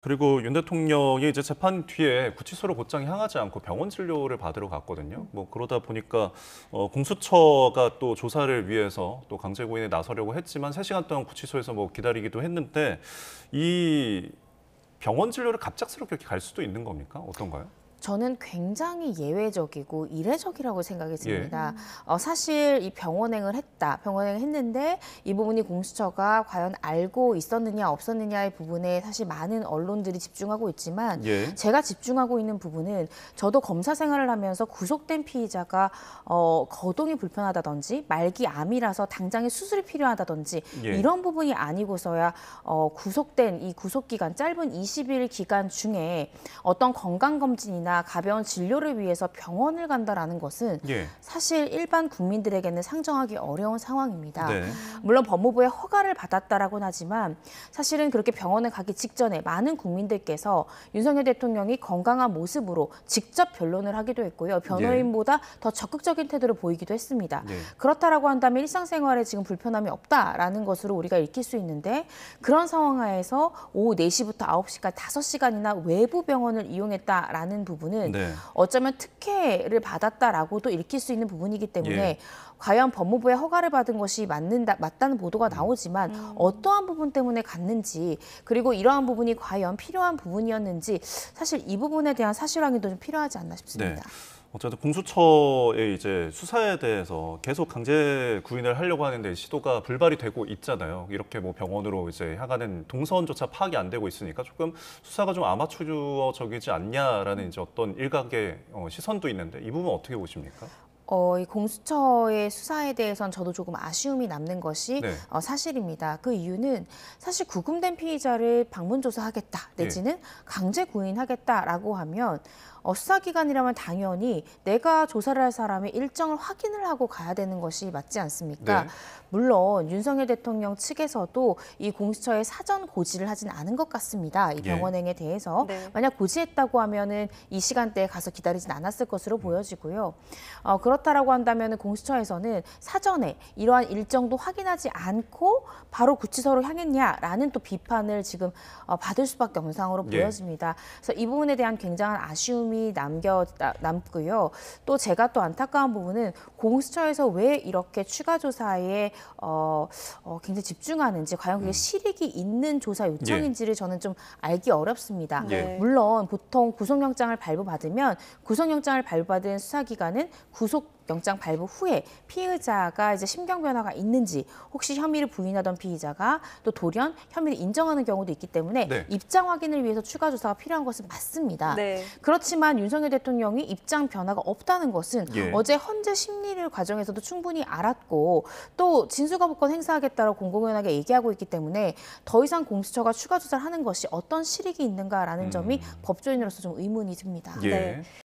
그리고 윤 대통령이 이제 재판 뒤에 구치소로 곧장 향하지 않고 병원 진료를 받으러 갔거든요. 뭐 그러다 보니까 공수처가 또 조사를 위해서 또 강제구인에 나서려고 했지만 3시간 동안 구치소에서 뭐 기다리기도 했는데 이 병원 진료를 갑작스럽게 이렇게 갈 수도 있는 겁니까? 어떤가요? 저는 굉장히 예외적이고 이례적이라고 생각이 예. 듭니다. 사실 이 병원행을 했다, 병원행을 했는데 이 부분이 공수처가 과연 알고 있었느냐 없었느냐의 부분에 사실 많은 언론들이 집중하고 있지만 예. 제가 집중하고 있는 부분은 저도 검사 생활을 하면서 구속된 피의자가 거동이 불편하다든지 말기 암이라서 당장의 수술이 필요하다든지 예. 이런 부분이 아니고서야 구속된 이 구속기간 짧은 20일 기간 중에 어떤 건강검진이나 가벼운 진료를 위해서 병원을 간다라는 것은 예. 사실 일반 국민들에게는 상정하기 어려운 상황입니다. 네. 물론 법무부의 허가를 받았다라고는 하지만 사실은 그렇게 병원에 가기 직전에 많은 국민들께서 윤석열 대통령이 건강한 모습으로 직접 변론을 하기도 했고요. 변호인보다 더 적극적인 태도를 보이기도 했습니다. 예. 그렇다라고 한다면 일상생활에 지금 불편함이 없다라는 것으로 우리가 읽힐 수 있는데 그런 상황 하에서 오후 4시부터 9시까지 5시간이나 외부 병원을 이용했다라는 부분은 네. 어쩌면 특혜를 받았다라고도 읽힐 수 있는 부분이기 때문에 예. 과연 법무부의 허가를 받은 것이 맞다는 보도가 나오지만 어떠한 부분 때문에 갔는지 그리고 이러한 부분이 과연 필요한 부분이었는지 사실 이 부분에 대한 사실 확인도 좀 필요하지 않나 싶습니다. 네. 어쨌든 공수처의 이제 수사에 대해서 계속 강제 구인을 하려고 하는데 시도가 불발이 되고 있잖아요. 이렇게 뭐 병원으로 이제 향하는 동선조차 파악이 안 되고 있으니까 조금 수사가 좀 아마추어적이지 않냐라는 이제 어떤 일각의 시선도 있는데 이 부분 어떻게 보십니까? 이 공수처의 수사에 대해서는 저도 조금 아쉬움이 남는 것이 네. 사실입니다. 그 이유는 사실 구금된 피의자를 방문 조사하겠다 내지는 강제 구인하겠다라고 하면 수사기관이라면 당연히 내가 조사를 할 사람의 일정을 확인을 하고 가야 되는 것이 맞지 않습니까? 네. 물론 윤석열 대통령 측에서도 이 공수처에 사전 고지를 하진 않은 것 같습니다. 이 예. 병원행에 대해서. 네. 만약 고지했다고 하면은 이 시간대에 가서 기다리진 않았을 것으로 보여지고요. 그렇다라고 한다면 공수처에서는 사전에 이러한 일정도 확인하지 않고 바로 구치소로 향했냐라는 또 비판을 지금 받을 수밖에 없는 상황으로 예. 보여집니다. 그래서 이 부분에 대한 굉장한 아쉬움이 남고요. 또 제가 또 안타까운 부분은 공수처에서 왜 이렇게 추가 조사에 굉장히 집중하는지 과연 그게 실익이 있는 조사 요청인지를 저는 좀 알기 어렵습니다. 예. 물론 보통 구속영장을 발부받으면 구속영장을 발부받은 수사기관은 구속영장 발부 후에 피의자가 이제 심경 변화가 있는지 혹시 혐의를 부인하던 피의자가 또 돌연 혐의를 인정하는 경우도 있기 때문에 네. 입장 확인을 위해서 추가 조사가 필요한 것은 맞습니다. 네. 그렇지만 윤석열 대통령이 입장 변화가 없다는 것은 예. 어제 헌재 심리를 과정에서도 충분히 알았고 또 진술거부권 행사하겠다고 공공연하게 얘기하고 있기 때문에 더 이상 공수처가 추가 조사를 하는 것이 어떤 실익이 있는가라는 점이 법조인으로서 좀 의문이 듭니다. 예. 네.